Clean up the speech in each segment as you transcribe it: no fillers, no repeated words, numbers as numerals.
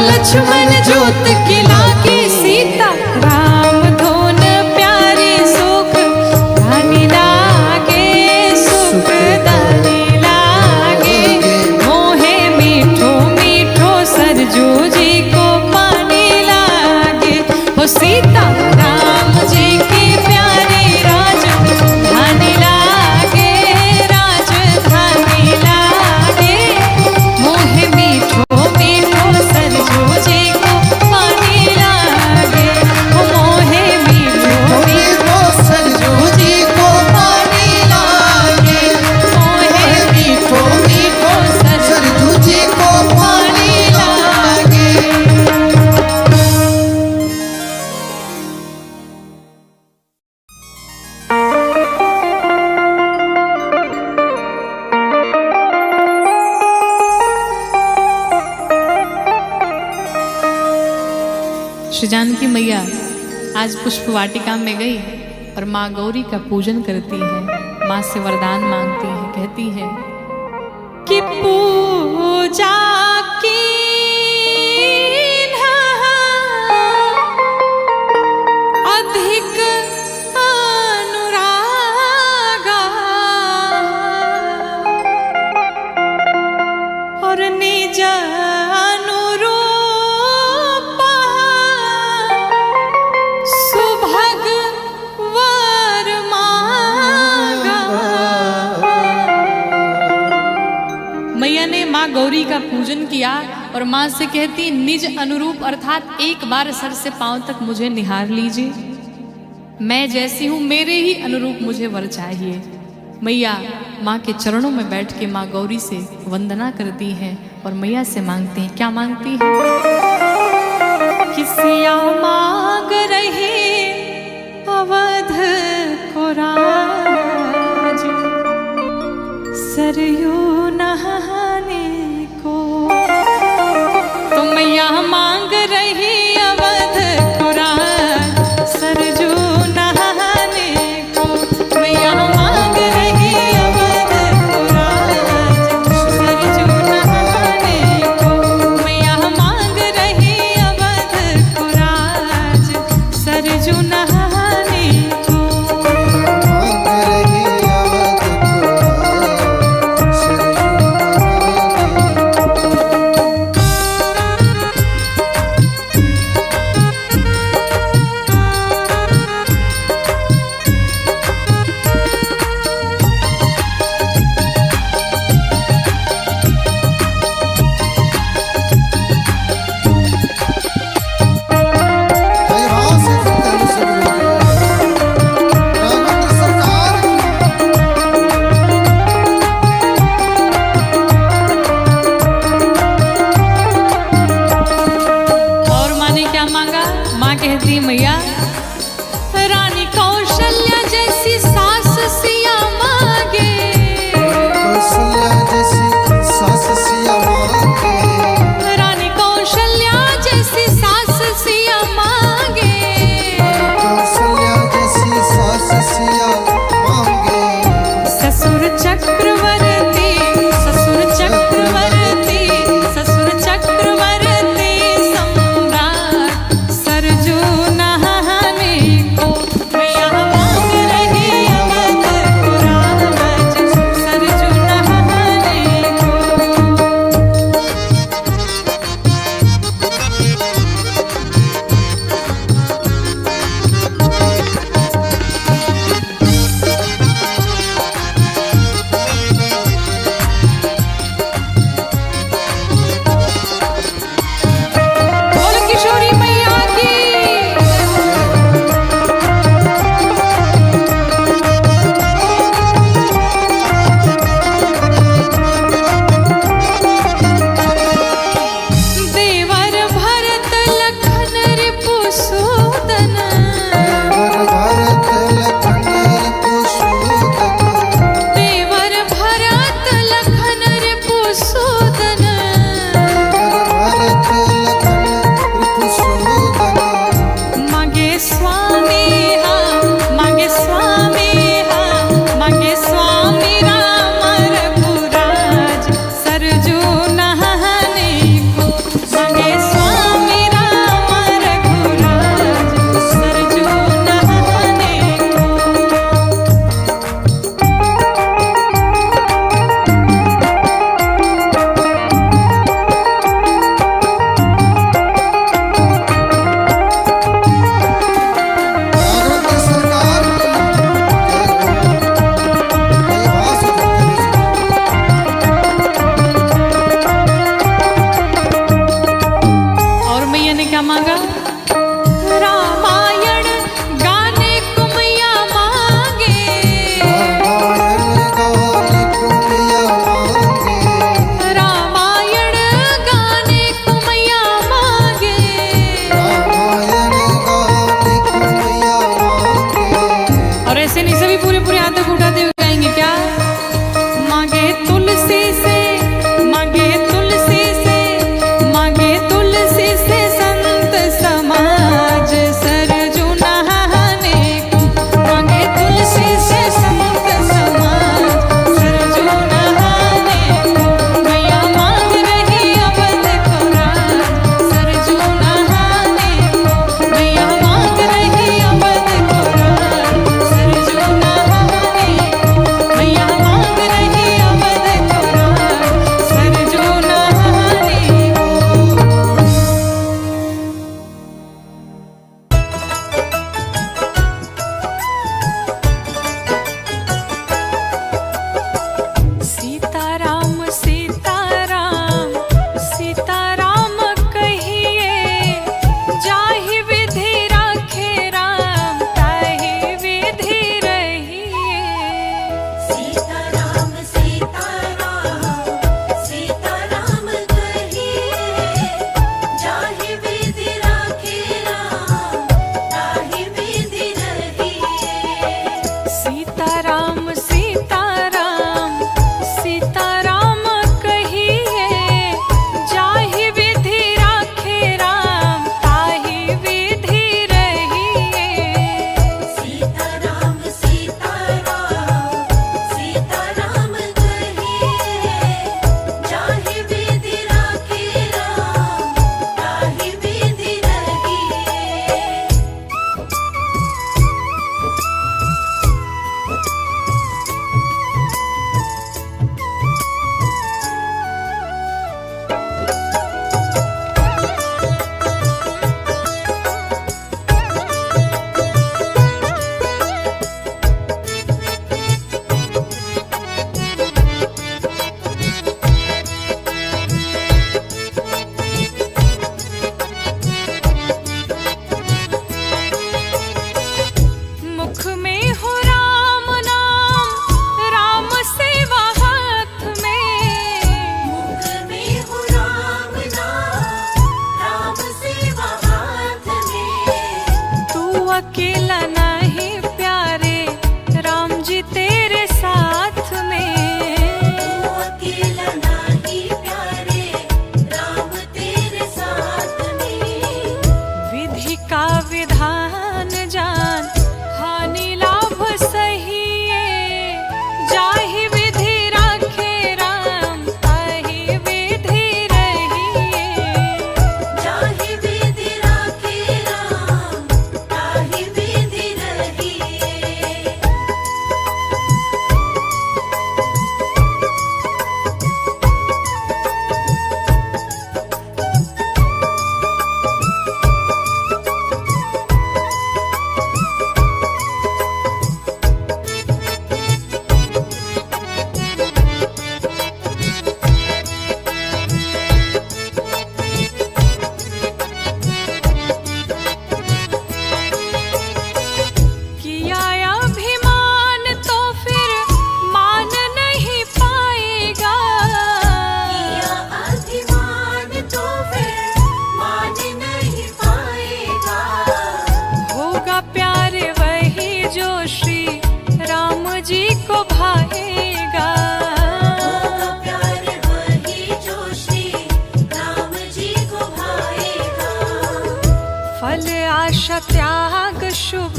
लक्ष्मण जोत किला के सीता राम धोन प्यारे सुख धानी लागे सुख दानी लागे मोहे मीठो मीठो सरजू जी को पानी लागे हो सीता राम जी के प्यारे राज धानी लागे राज धानी लागे मोहे मीठो मीठो सरजू जी को पानी लागे मोहे मीठो मीठो सरजू जी को पानी लागे मोहे मीठो मीठो सरजू जी को पानी लागे। श्री जानकी मैया आज पुष्प वाटिका में गई और माँ गौरी का पूजन करती है, माँ से वरदान मांगती है, कहती है कि पूजा की अधिक अनुरागा और निज मैया ने माँ गौरी का पूजन किया और माँ से कहती निज अनुरूप अर्थात एक बार सर से पांव तक मुझे निहार लीजिए, मैं जैसी हूँ मेरे ही अनुरूप मुझे वर चाहिए। मैया माँ के चरणों में बैठ के माँ गौरी से वंदना करती है और मैया से मांगती है, क्या मांगती है कि सिया मांग रही अवध को राज सरयू नहाने को, तो मैया मांग रही अवध को राज सरजू नहाने को, मैया मांग रही अवध को राज सरजू नहाने को, मैया मांग रही अवध को राज सरजू नहाने को। रेणुका देवी गाएंगे क्या? मांगे तुलसी से, मांगे तुलसी से, मांगे तुलसी से संत समाज सरजू नहाने को। मांगे तुलसी से संत समाज सरजू नहाने को। मैया मांग रही अवध को राज सरजू नहाने को। मैया मांग रही अवध को राज सरजू नहाने को। मैया मांग रही अवध को राज सरजू नहाने को। सीताराम सीताराम सीताराम कहिए, जाहि विधि राखे राम ताहि विधि रहिए। सीताराम सीताराम सीताराम कहिए, जाहि विधि राखे राम ताहि विधि रहिए। सीताराम सीताराम सीताराम कहिए, जाहि विधि राखे राम ताहि विधि रहिए। सीताराम सीताराम सीताराम कहिए, जाहि विधि राखे राम ताहि विधि रहिए। मुख में हो राम नाम, राम सेवा हाथ में। मुख में हो राम नाम, राम सेवा हाथ में। तू अकेला नहीं प्यारे, राम जी तेरे साथ में। तू अकेला नाही प्यारे, राम तेरे साथ में। विधि का विधान जान, हानि लाभ सहिए। जाहि विधि राखे राम ताहि विधि रहिए। जाहि विधि राखे राम ताहि विधि रहिए। किया अभिमान तो फिर मान नहीं पाएगा। किया अभिमान तो फिर मान नहीं पाएगा। होगा प्यारे वही जो श्री राम जी को भाएगा। होगा प्यारे वही जो श्री राम जी को भाएगा। फल आशा त्याग शुभ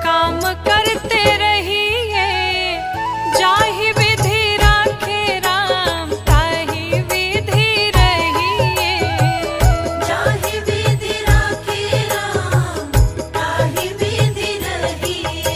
काम करते रहिए। जाहि विधि राखे राम ताहि विधि रहिए। जाहि विधि राखे राम ताहि विधि रहिए।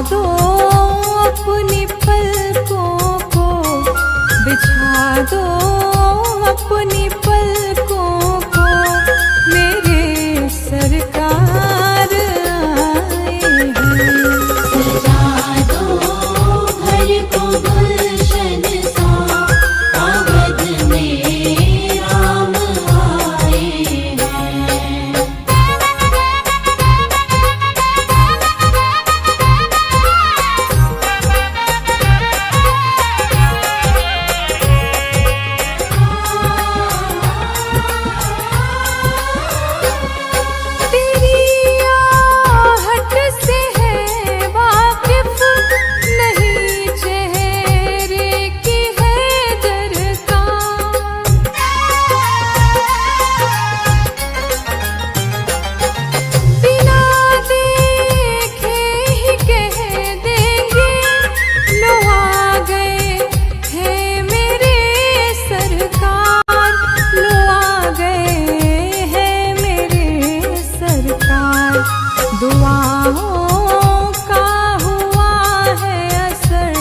दो अपनी पलकों को, बिछा दो अपनी पलकों को, मेरे सरकार आए हैं। सजा दो घर को गुलशन सा, अवध में राम आए हैं। तेरी आहट से है वाकिफ, नहीं चेहरे की है दरकार। बिना देखे ही कह देंगे, लो आ गए हैं मेरे सरकार, लो आ गए हैं मेरे सरकार। दुआओं का हुआ है असर,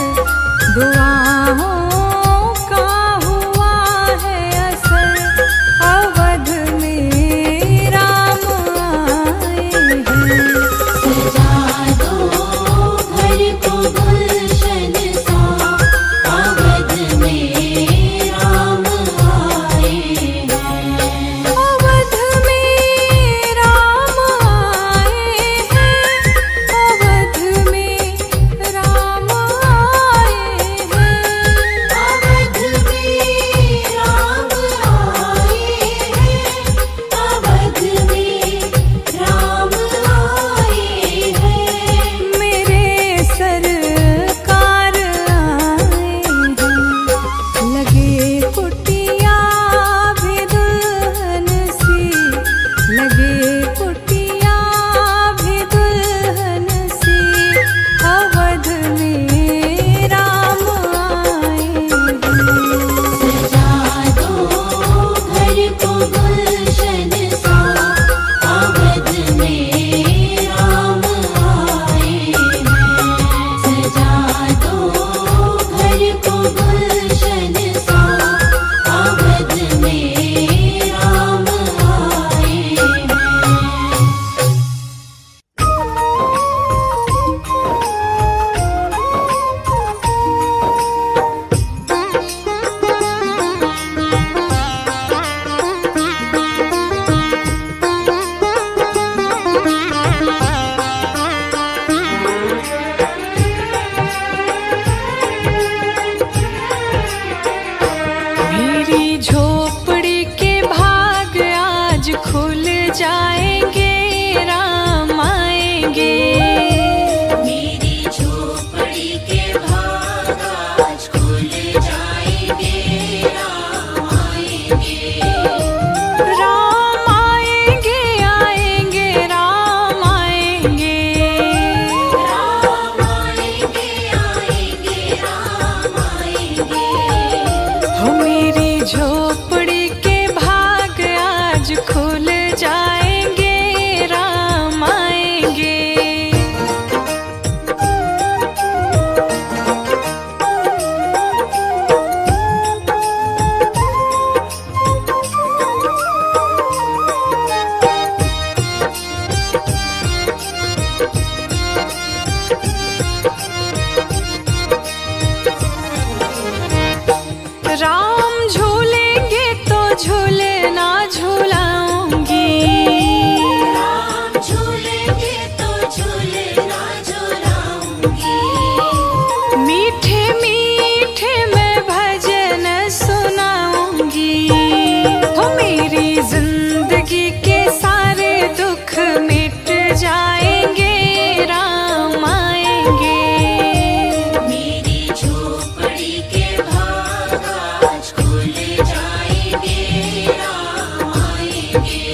दुआओं का हुआ है असर, अवध में राम आए हैं। सजा दो घर को गुलशन सा, अवध में राम आए हैं। अवध में राम आए हैं, अवध में राम आए हैं। अवध में राम आए हैं, अवध में राम आए हैं। मेरे सरकार आए हैं। लगे कुटिया भी दुल्हन सी, लगे कुटिया भी दुल्हन सी, अवध में राम आए हैं। सजा दो घर को गुलशन सा, अवध में राम आए हैं। सजा दो घर को गुलशन सा, अवध में राम आए मेरी झोपड़ी के भाग आज खुल जाएंगे, राम आएंगे। मेरी झोपड़ी के भाग आज खुल जाएंगे, राम आएंगे। राम आएंगे, आएंगे, राम आएंगे। राम आएंगे, आएंगे, राम आएंगे। हो मेरी झोपड़ी के भाग आज खुल जाएंगे, राम आएंगे। राम झूलेंगे तो झूले ना झूलाऊंगी, राम झूलेंगे तो झूले ना झूलाऊंगी। मीठे मीठे मैं भजन सुनाऊंगी। हो मेरी जिंदगी के सारे दुख मिट जाएंगे, राम आएंगे। मेरी झोपड़ी के भाग आज खुल जाएंगे, राम आएंगे।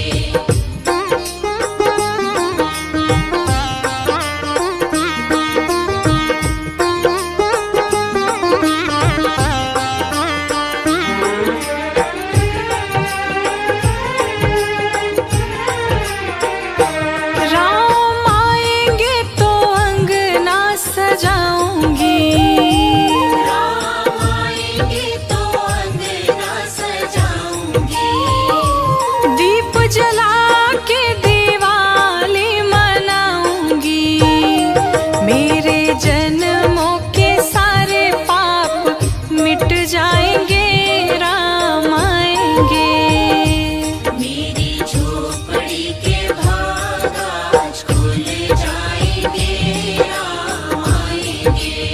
आएंगे।